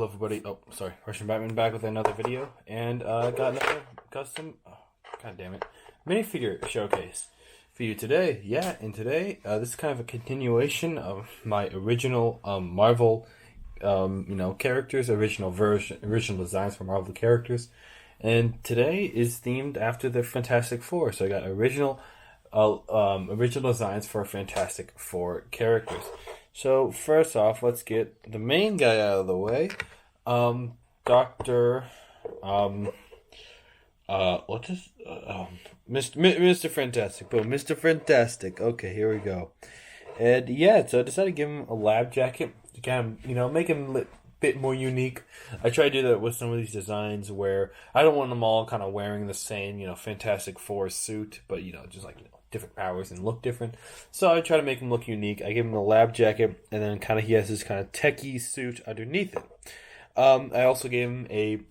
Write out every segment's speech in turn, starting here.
Hello everybody, Russian Batman back with another video, and I got another custom, god damn it, minifigure showcase for you today. Yeah, and today, this is kind of a continuation of my original Marvel, characters, original designs for Marvel characters, and today is themed after the Fantastic Four, so I got original designs for Fantastic Four characters. So first off, let's get the main guy out of the way. Doctor, Mr. Fantastic. Boom, Mr. Fantastic. Okay, here we go. And yeah, so I decided to give him a lab jacket to kind of, make him a bit more unique. I try to do that with some of these designs where I don't want them all kind of wearing the same, Fantastic Four suit, but, just like, different powers and look different. So I try to make him look unique. I give him a lab jacket, and then he has this kind of techie suit underneath it. I also gave him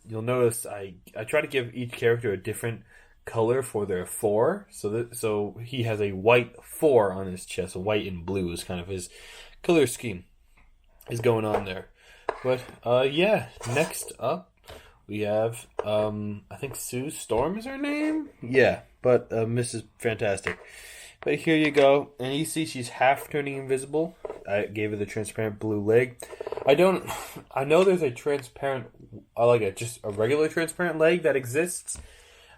you'll notice I try to give each character a different color for their four. So he has a white four on his chest. White and blue is kind of his color scheme is going on there. But, next up we have, I think Sue Storm is her name? Yeah, but Mrs. Fantastic. But here you go. And you see she's half turning invisible. I gave her the transparent blue leg. I know there's a transparent, just a regular transparent leg that exists.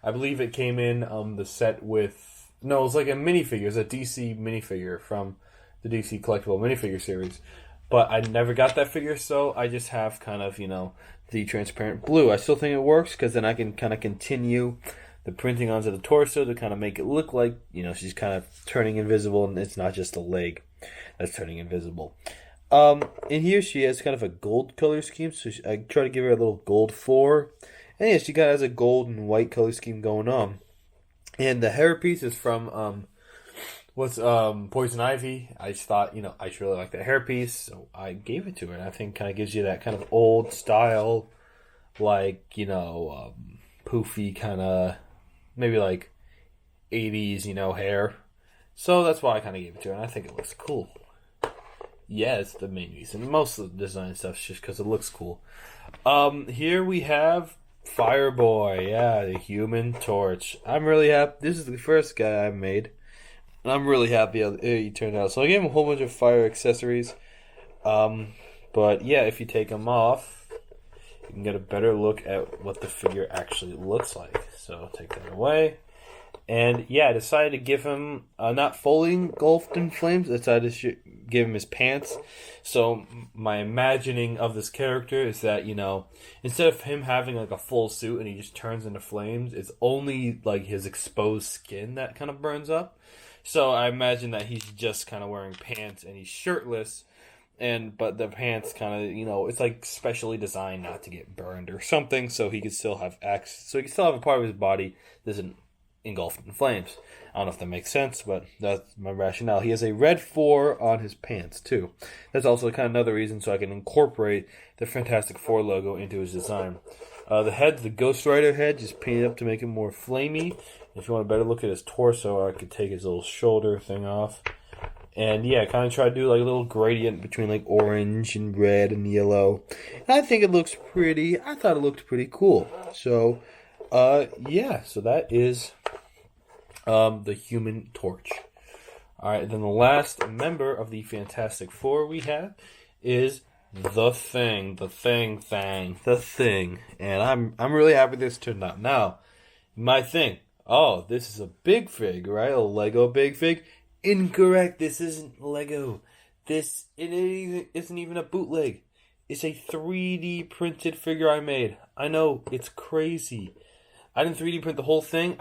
I believe it came in the set with, no, it's like a minifigure. It's a DC minifigure from the DC Collectible minifigure series. But I never got that figure, so I just have kind of, the transparent blue. I still think it works because then I can kind of continue the printing onto the torso to kind of make it look like, she's kind of turning invisible and it's not just a leg that's turning invisible. In here she has kind of a gold color scheme, so I try to give her a little gold 4. And yeah, she kind of has a gold and white color scheme going on. And the hairpiece is from, Poison Ivy. I just thought, I just really like that hairpiece, so I gave it to her. And I think kind of gives you that kind of old style, poofy kind of, maybe like 80s, hair. So that's why I kind of gave it to her, and I think it looks cool. Yeah, it's the main reason. Most of the design stuff is just because it looks cool. Here we have Fireboy. Yeah, the Human Torch. I'm really happy. This is the first guy I made. And I'm really happy how he turned out. So I gave him a whole bunch of fire accessories. But yeah, if you take them off, you can get a better look at what the figure actually looks like. So take that away. And yeah, I decided to give him, not fully engulfed in flames, I decided to give him his pants. So my imagining of this character is that, instead of him having like a full suit and he just turns into flames, it's only like his exposed skin that kind of burns up. So I imagine that he's just kind of wearing pants and he's shirtless, but the pants kind of, it's like specially designed not to get burned or something, so he could still have a part of his body that isn't engulfed in flames. I don't know if that makes sense, but that's my rationale. He has a red 4 on his pants too. That's also kind of another reason so I can incorporate the Fantastic Four logo into his design. The head's the Ghost Rider head, just painted up to make it more flamey. If you want a better look at his torso, I could take his little shoulder thing off. And yeah, kind of try to do like a little gradient between like orange and red and yellow. And I think it looks pretty. I thought it looked pretty cool. So, so that is the Human Torch. Alright, then the last member of the Fantastic Four we have is the Thing. And I'm really happy this turned out. Now, my thing. Oh, this is a big fig, right? A Lego big fig. Incorrect. This isn't Lego. It isn't even a bootleg. It's a 3D printed figure I made. I know, it's crazy. I didn't 3D print the whole thing.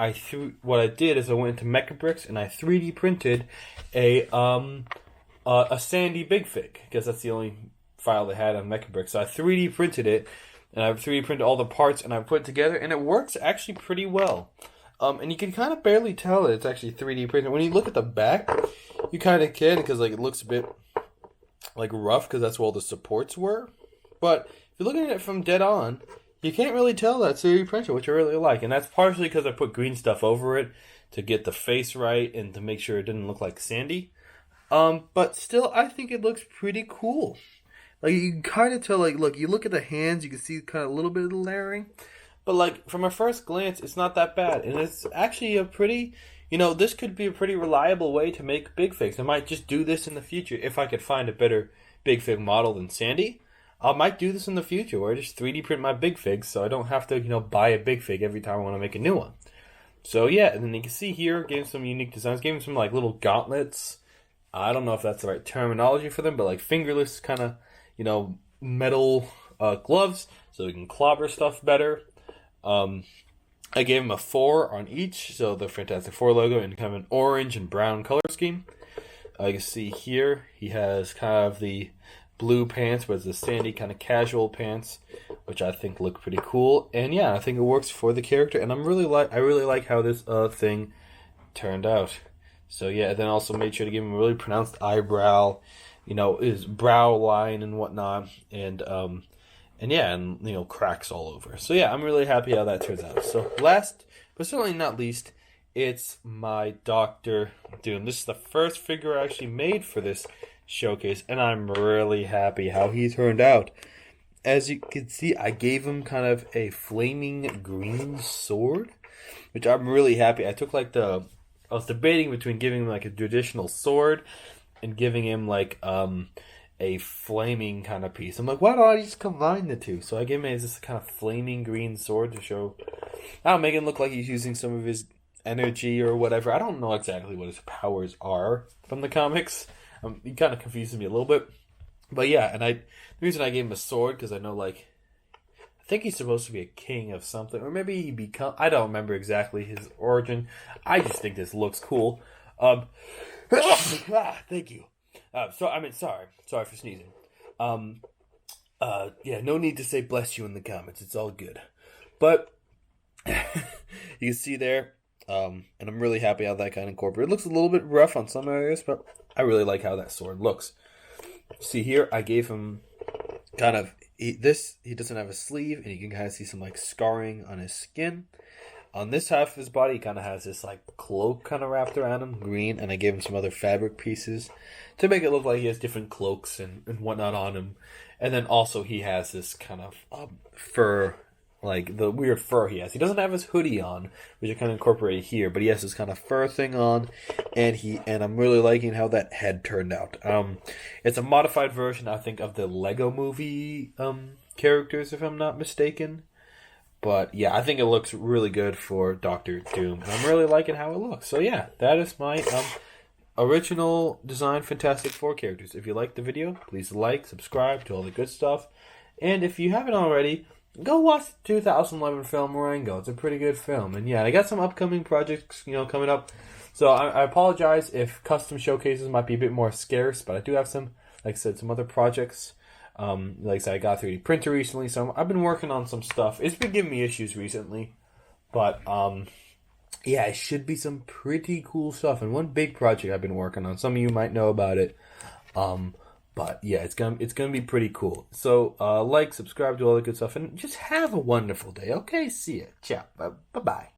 What I did is I went into Mechabricks and I 3D printed a Sandy Big Fig, because that's the only file they had on Mechabricks. So I 3D printed it, and I 3D printed all the parts, and I put it together, and it works actually pretty well. And you can kind of barely tell that it's actually 3D printed. When you look at the back, you kind of can, because it looks a bit rough, because that's where all the supports were. But if you're looking at it from dead on, you can't really tell that's 3D printed, which I really like. And that's partially because I put green stuff over it to get the face right and to make sure it didn't look like Sandy. But still, I think it looks pretty cool. Like you can kind of tell. Like, look, you look at the hands, you can see kind of a little bit of the layering. But like from a first glance, it's not that bad, and it's actually a pretty, this could be a pretty reliable way to make big figs. I might just do this in the future if I could find a better big fig model than Sandy. I might do this in the future where I just 3D print my big figs, so I don't have to, buy a big fig every time I want to make a new one. So yeah, and then you can see here, gave some unique designs, gave him some like little gauntlets. I don't know if that's the right terminology for them, but like fingerless kind of, metal gloves, so we can clobber stuff better. I gave him a 4 on each, so the Fantastic Four logo in kind of an orange and brown color scheme. You can see here he has kind of the blue pants, but it's the Sandy kind of casual pants, which I think look pretty cool. And yeah, I think it works for the character, and I really like how this thing turned out. So yeah, then also made sure to give him a really pronounced eyebrow, his brow line and whatnot, and yeah, and cracks all over. So yeah, I'm really happy how that turns out. So last, but certainly not least, it's my Doctor Doom. This is the first figure I actually made for this showcase, and I'm really happy how he turned out. As you can see, I gave him kind of a flaming green sword, which I'm really happy. I was debating between giving him like a traditional sword and giving him like a flaming kind of piece. I'm like, why don't I just combine the two? So I gave him this kind of flaming green sword to show. I'll make him look like he's using some of his energy or whatever. I don't know exactly what his powers are from the comics. He kind of confuses me a little bit. But yeah, and the reason I gave him a sword, because I know, like, I think he's supposed to be a king of something. Or maybe I don't remember exactly his origin. I just think this looks cool. Thank you. Sorry for sneezing. Yeah, no need to say bless you in the comments. It's all good. But you can see there, and I'm really happy how that got incorporated. It looks a little bit rough on some areas, but I really like how that sword looks. See here, I gave him kind of he doesn't have a sleeve, and you can kind of see some like scarring on his skin. On this half of his body, he kind of has this like cloak kind of wrapped around him, green, and I gave him some other fabric pieces to make it look like he has different cloaks and whatnot on him. And then also he has this kind of fur, like the weird fur he has. He doesn't have his hoodie on, which I kind of incorporated here, but he has this kind of fur thing on, and I'm really liking how that head turned out. It's a modified version, I think, of the Lego Movie characters, if I'm not mistaken. But yeah, I think it looks really good for Doctor Doom, and I'm really liking how it looks. So yeah, that is my original design Fantastic Four characters. If you liked the video, please like, subscribe, to all the good stuff. And if you haven't already, go watch the 2011 film Rango. It's a pretty good film. And yeah, I got some upcoming projects, coming up. So I apologize if custom showcases might be a bit more scarce, but I do have some, like I said, some other projects. Like I said, I got a 3D printer recently, so I've been working on some stuff. It's been giving me issues recently, but yeah, it should be some pretty cool stuff. And one big project I've been working on, some of you might know about it, but yeah, it's gonna be pretty cool. So like, subscribe to all the good stuff, and just have a wonderful day. Okay, see ya, ciao, bye bye.